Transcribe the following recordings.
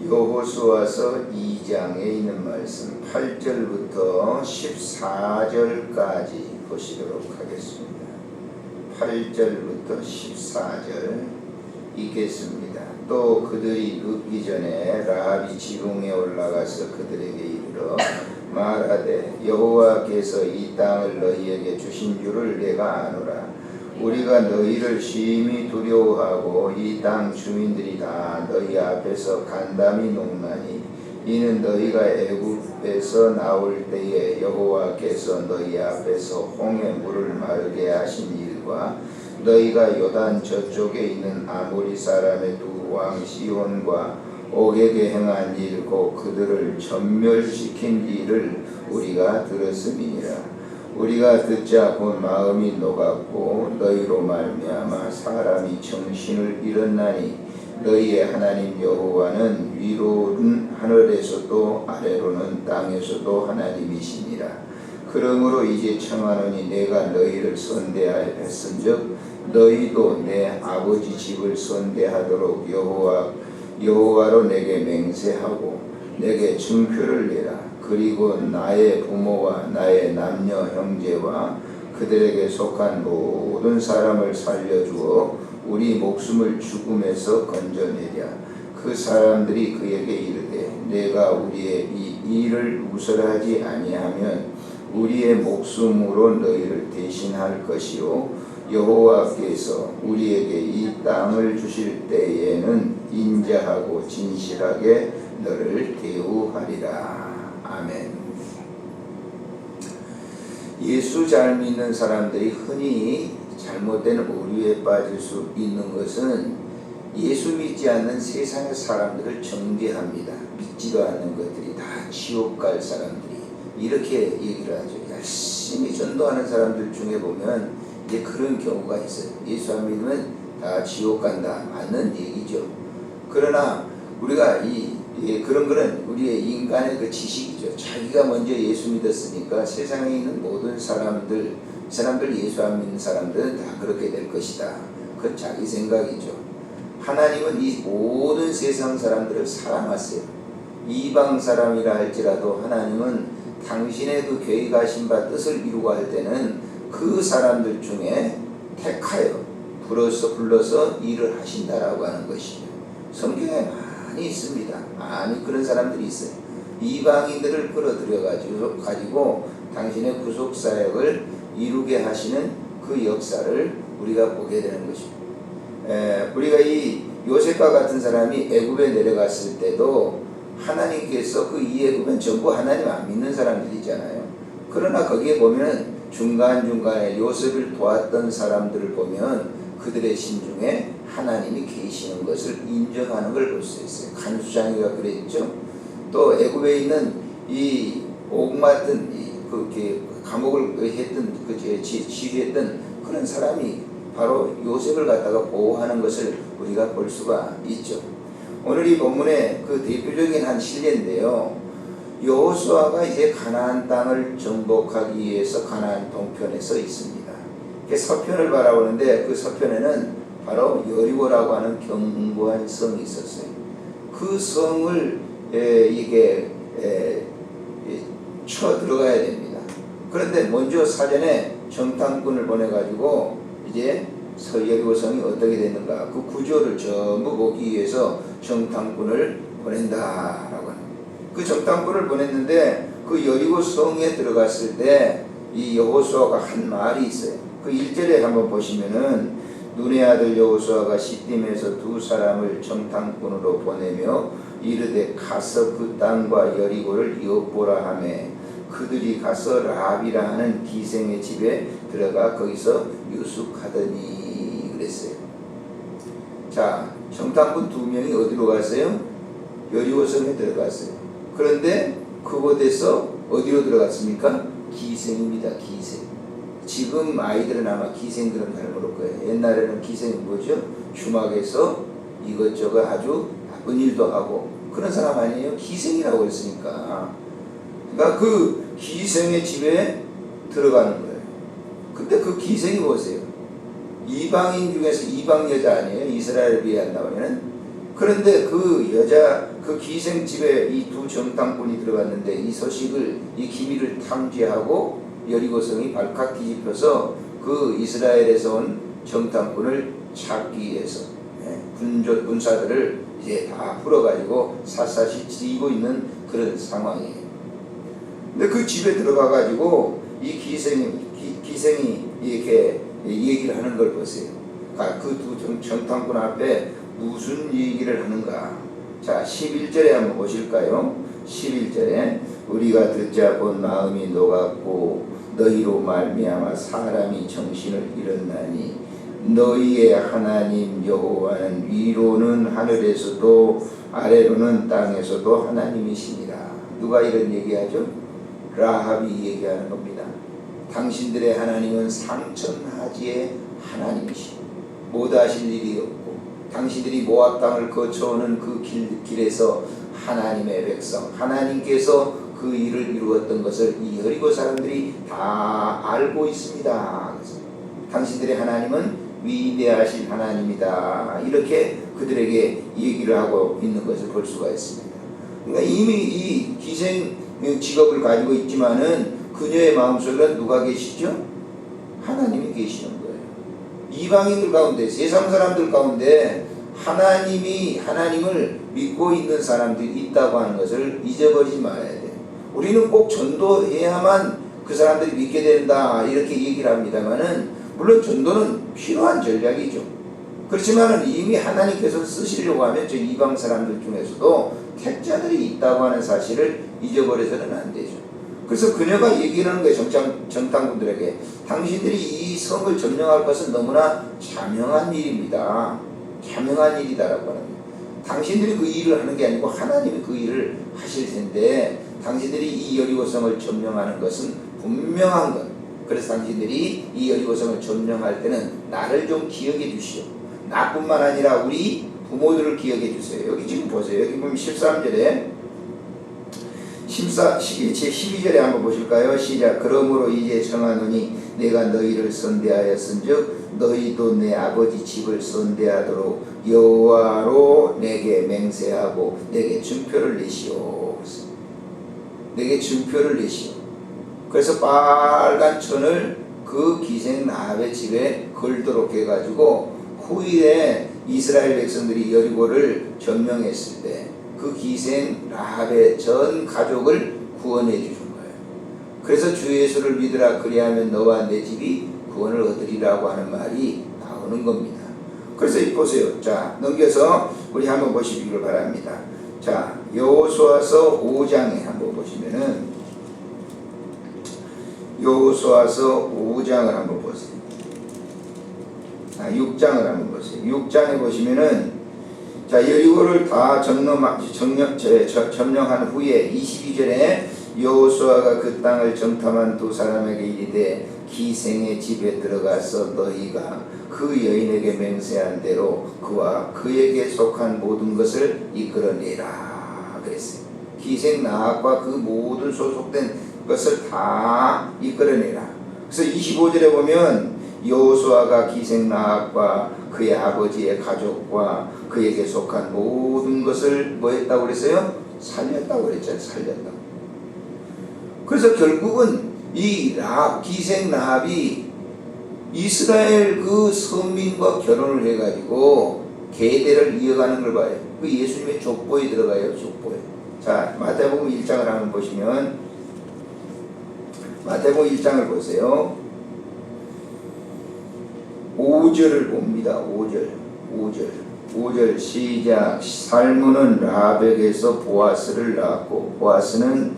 여호수아서 2장에 있는 말씀 8절부터 14절까지 보시도록 하겠습니다. 8절부터 14절 읽겠습니다. 또 그들이 눕기 전에 라합이 지붕에 올라가서 그들에게 이르러 말하되 여호와께서 이 땅을 너희에게 주신 줄을 내가 아노라. 우리가 너희를 심히 두려워하고 이 땅 주민들이 다 너희 앞에서 간담이 녹나니 이는 너희가 애굽에서 나올 때에 여호와께서 너희 앞에서 홍해 물을 마르게 하신 일과 너희가 요단 저쪽에 있는 아모리 사람의 두 왕 시온과 옥에게 행한 일 곧 그들을 전멸시킨 일을 우리가 들었음이니라. 우리가 듣자 곧 마음이 녹았고 너희로 말미암아 사람이 정신을 잃었나니 너희의 하나님 여호와는 위로는 하늘에서도 아래로는 땅에서도 하나님이시니라. 그러므로 이제 청하노니 내가 너희를 선대하였은즉 너희도 내 아버지 집을 선대하도록 여호와로 내게 맹세하고 내게 증표를 내라. 그리고 나의 부모와 나의 남녀 형제와 그들에게 속한 모든 사람을 살려주어 우리 목숨을 죽음에서 건져내랴. 그 사람들이 그에게 이르되 내가 우리의 이 일을 우설하지 아니하면 우리의 목숨으로 너희를 대신할 것이요 여호와께서 우리에게 이 땅을 주실 때에는 인자하고 진실하게 너를 대우하리라. 아멘. 예수 잘 믿는 사람들이 흔히 잘못된 오류에 빠질 수 있는 것은 예수 믿지 않는 세상의 사람들을 정죄합니다. 믿지도 않는 것들이 다 지옥 갈 사람들이 이렇게 얘기를 하죠. 열심히 전도하는 사람들 중에 보면 이제 그런 경우가 있어요. 예수 안 믿으면 다 지옥 간다. 맞는 얘기죠. 그러나 우리가 그런 거는 우리의 인간의 그 지식이죠. 자기가 먼저 예수 믿었으니까 세상에 있는 모든 사람들 예수 안 믿는 사람들은 다 그렇게 될 것이다. 그건 자기 생각이죠. 하나님은 이 모든 세상 사람들을 사랑하세요. 이방 사람이라 할지라도 하나님은 당신의 그 계획하신 바 뜻을 이루고 할 때는 그 사람들 중에 택하여 불러서 일을 하신다라고 하는 것이죠. 성경에 많이 있습니다. 많이 그런 사람들이 있어요. 이방인들을 끌어들여 가지고 당신의 구속 사역을 이루게 하시는 그 역사를 우리가 보게 되는 것입니다. 우리가 이 요셉과 같은 사람이 애굽에 내려갔을 때도 하나님께서 그 이 애굽은 전부 하나님 안 믿는 사람들이잖아요. 그러나 거기에 보면 중간중간에 요셉을 도왔던 사람들을 보면 그들의 심중에 하나님이 계시는 것을 인정하는 걸 볼 수 있어요. 간수장이가 그랬죠. 또 애굽에 있는 이 옥 맡은 감옥을 지휘했던 그런 사람이 바로 요셉을 갖다가 보호하는 것을 우리가 볼 수가 있죠. 오늘 이 본문의 그 대표적인 한 실례인데요. 여호수아가 이제 가나안 땅을 정복하기 위해서 가나안 동편에 서 있습니다. 서편을 바라보는데 그 서편에는 바로 여리고라고 하는 견고한 성이 있었어요. 그 성을 쳐 들어가야 됩니다. 그런데 먼저 사전에 정탐꾼을 보내가지고 이제 여리고 성이 어떻게 됐는가 그 구조를 전부 보기 위해서 정탐꾼을 보낸다라고 하는 그 정탐꾼을 보냈는데 그 여리고 성에 들어갔을 때 이 여호수아가 한 말이 있어요. 그 1절에 한번 보시면은 눈의 아들 여호수아가 시딤에서 두 사람을 정탐꾼으로 보내며 이르되 가서 그 땅과 여리고를 엿보라 하매 그들이 가서 라합이라 하는 기생의 집에 들어가 거기서 유숙하더니 그랬어요. 자, 정탐꾼 두 명이 어디로 갔어요? 여리고성에 들어갔어요. 그런데 그곳에서 어디로 들어갔습니까? 기생입니다. 기생. 지금 아이들은 아마 기생들은 잘 모를 거예요. 옛날에는 기생이 뭐죠? 주막에서 이것저것 아주 나쁜 일도 하고 그런 사람 아니에요? 기생이라고 했으니까. 그러니까 그 기생의 집에 들어가는 거예요. 근데 그 기생이 보세요. 이방인 중에서 이방 여자 아니에요? 이스라엘을 위해 한다면 그런데 그 여자 그 기생집에 이 두 정탐꾼이 들어갔는데 이 소식을 이 기밀을 탐지하고 여리고성이 발칵 뒤집혀서 그 이스라엘에서 온 정탐꾼을 찾기 위해서 군사들을 이제 다 풀어가지고 샅샅이 찌고 있는 그런 상황이에요. 근데 그 집에 들어가가지고 이 기생이 이렇게 얘기를 하는 걸 보세요. 그 두 정탐꾼 앞에 무슨 얘기를 하는가. 자, 11절에 한번 보실까요? 11절에 우리가 듣자 본 마음이 녹았고 너희로 말미암아 사람이 정신을 잃었나니 너희의 하나님 여호와는 위로는 하늘에서도 아래로는 땅에서도 하나님이시니라. 누가 이런 얘기하죠? 라합이 얘기하는 겁니다. 당신들의 하나님은 상천하지의 하나님이시오. 못하실 일이 없고 당신들이 모압 땅을 거쳐오는 그 길에서 하나님의 백성 하나님께서 그 일을 이루었던 것을 이 여리고 사람들이 다 알고 있습니다. 그래서 당신들의 하나님은 위대하신 하나님이다. 이렇게 그들에게 얘기를 하고 있는 것을 볼 수가 있습니다. 그러니까 이미 이 기생 직업을 가지고 있지만은 그녀의 마음속에 누가 계시죠? 하나님이 계시는 거예요. 이방인들 가운데 세상 사람들 가운데 하나님을 믿고 있는 사람들이 있다고 하는 것을 잊어버리지 말아야 돼요. 우리는 꼭 전도해야만 그 사람들이 믿게 된다 이렇게 얘기를 합니다만은 물론 전도는 필요한 전략이죠. 그렇지만은 이미 하나님께서 쓰시려고 하면 저 이방 사람들 중에서도 택자들이 있다고 하는 사실을 잊어버려서는 안 되죠. 그래서 그녀가 얘기하는 거예요. 정탐꾼들에게 당신들이 이 성을 점령할 것은 너무나 자명한 일입니다. 자명한 일이다라고 하는 거예요. 당신들이 그 일을 하는 게 아니고 하나님이 그 일을 하실 텐데 당신들이 이 여리고성을 점령하는 것은 분명한 것. 그래서 당신들이 이 여리고성을 점령할 때는 나를 좀 기억해 주시오. 나뿐만 아니라 우리 부모들을 기억해 주세요. 여기 지금 보세요. 여기 보면 13절에 12절에 한번 보실까요? 시작. 그러므로 이제 정하노니 내가 너희를 선대하였은즉 너희도 내 아버지 집을 선대하도록 여호와로 내게 맹세하고 내게 증표를 내시오. 내게 증표를 내시오. 그래서 빨간 천을 그 기생 라합의 집에 걸도록 해가지고 후에 이스라엘 백성들이 여리고를 점령했을 때 그 기생 라합의 전 가족을 구원해 주신 거예요. 그래서 주 예수를 믿으라 그리하면 너와 내 집이 구원을 얻으리라고 하는 말이 나오는 겁니다. 그래서 보세요. 자, 넘겨서 우리 한번 보시기를 바랍니다. 자, 여호수아서 5장에 한번 보시면은 여호수아서 5장을 한번 보세요. 6장을 한번 보세요. 6장에 보시면은 자, 여리고를 다 점령한 후에 22절에 여호수아가 그 땅을 정탐한 두 사람에게 이르되 기생의 집에 들어가서 너희가 그 여인에게 맹세한 대로 그와 그에게 속한 모든 것을 이끌어내라 그랬어요. 기생 라합과 그 모든 소속된 것을 다 이끌어내라. 그래서 25절에 보면 여호수아가 기생 라합과 그의 아버지의 가족과 그에게 속한 모든 것을 뭐 했다고 그랬어요? 살렸다고 그랬잖아요. 살렸다고. 그래서 결국은 이 기생 라합이 이스라엘 그 선민과 결혼을 해가지고 계대를 이어가는 걸 봐요. 그 예수님의 족보에 들어가요. 족보에. 자, 마태복음 1장을 한번 보시면 마태복음 1장을 보세요. 5절을 봅니다. 5절 시작. 살문은 라합에게서 보아스를 낳았고 보아스는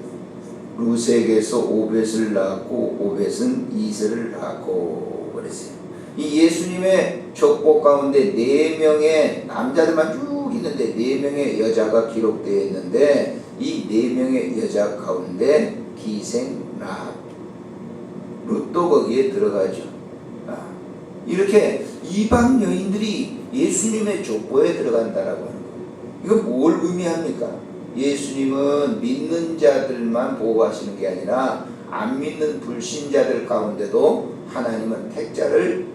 루sek에서 오벳을 낳았고 오벳은 이스를 낳았고 그랬어요. 이 예수님의 족보 가운데 4명의 남자들만 쭉 있는데 4명의 여자가 기록되어 있는데 이 4명의 여자 가운데 기생 라합 룻도 거기에 들어가죠. 이렇게 이방 여인들이 예수님의 족보에 들어간다라고 하는 거예요. 이거 뭘 의미합니까? 예수님은 믿는 자들만 보호하시는 게 아니라 안 믿는 불신자들 가운데도 하나님은 택자를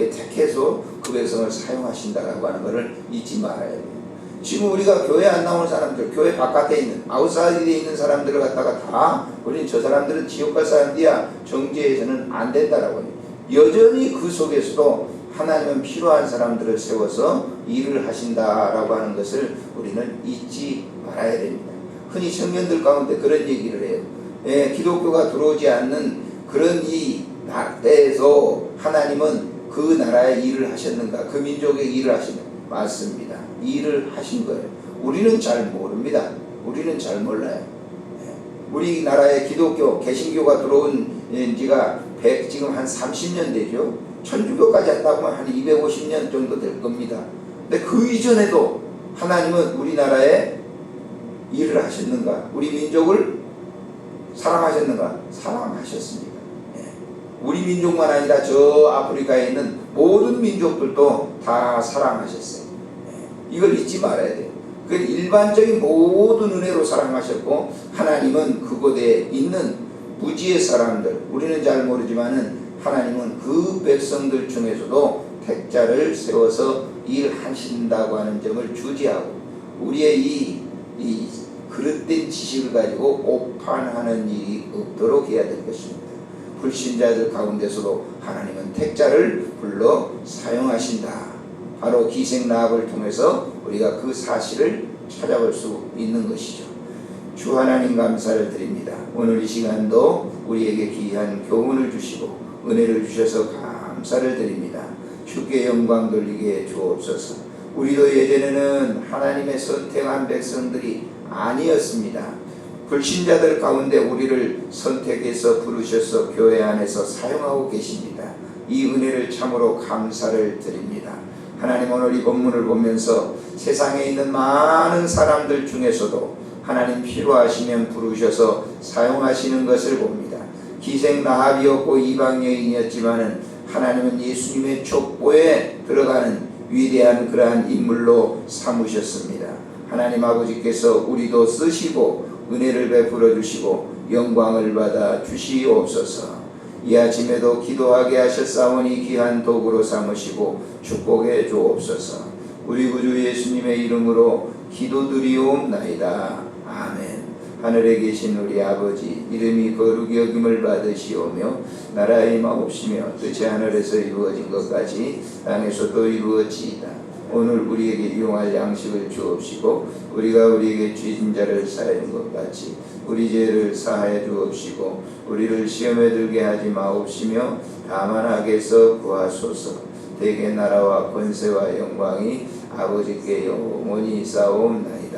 택해서 그 백성을 사용하신다라고 하는 것을 잊지 말아야 돼요. 지금 우리가 교회 안 나오는 사람들, 교회 바깥에 있는 아웃사이드에 있는 사람들을 갖다가 다 우리는 저 사람들은 지옥 갈 사람들이야, 정죄해서는 안 된다라고 해요. 여전히 그 속에서도 하나님은 필요한 사람들을 세워서 일을 하신다라고 하는 것을 우리는 잊지 말아야 됩니다. 흔히 청년들 가운데 그런 얘기를 해요. 기독교가 들어오지 않는 그런 이 때에서 하나님은 그 나라의 일을 하셨는가, 그 민족의 일을 하셨는가? 맞습니다. 일을 하신 거예요. 우리는 잘 모릅니다. 우리는 잘 몰라요. 우리나라의 기독교, 개신교가 들어온 지가 지금 한 30년 되죠. 천주교까지 한다고 하면 한 250년 정도 될 겁니다. 근데 그 이전에도 하나님은 우리나라에 일을 하셨는가? 우리 민족을 사랑하셨는가? 사랑하셨습니다. 우리 민족만 아니라 저 아프리카에 있는 모든 민족들도 다 사랑하셨어요. 이걸 잊지 말아야 돼요. 그 일반적인 모든 은혜로 사랑하셨고, 하나님은 그곳에 있는 무지의 사람들, 우리는 잘 모르지만은 하나님은 그 백성들 중에서도 택자를 세워서 일하신다고 하는 점을 주지하고, 우리의 이 그릇된 지식을 가지고 오판하는 일이 없도록 해야 될 것입니다. 불신자들 가운데서도 하나님은 택자를 불러 사용하신다. 바로 기생 라합을 통해서 우리가 그 사실을 찾아볼 수 있는 것이죠. 주 하나님 감사를 드립니다. 오늘 이 시간도 우리에게 귀한 교훈을 주시고 은혜를 주셔서 감사를 드립니다. 주께 영광 돌리게 주옵소서. 우리도 예전에는 하나님의 선택한 백성들이 아니었습니다. 불신자들 가운데 우리를 선택해서 부르셔서 교회 안에서 사용하고 계십니다. 이 은혜를 참으로 감사를 드립니다. 하나님, 오늘 이 본문을 보면서 세상에 있는 많은 사람들 중에서도 하나님 필요하시면 부르셔서 사용하시는 것을 봅니다. 기생 라합이었고 이방 여인이었지만은 하나님은 예수님의 족보에 들어가는 위대한 그러한 인물로 삼으셨습니다. 하나님 아버지께서 우리도 쓰시고 은혜를 베풀어 주시고 영광을 받아 주시옵소서. 이 아침에도 기도하게 하셨사오니 귀한 도구로 삼으시고 축복해 주옵소서. 우리 구주 예수님의 이름으로 기도드리옵나이다. 아멘. 하늘에 계신 우리 아버지, 이름이 거룩히 여김을 받으시오며 나라의 임하옵시며 뜻이 하늘에서 이루어진 것 같이 땅에서도 이루어지이다. 오늘 우리에게 이용할 양식을 주옵시고 우리가 우리에게 죄진 자를 사하는 것 같이 우리 죄를 사하여 주옵시고 우리를 시험에 들게 하지 마옵시며 다만 악에서 구하소서. 대개 나라와 권세와 영광이 아버지께 영원히 있사옵나이다.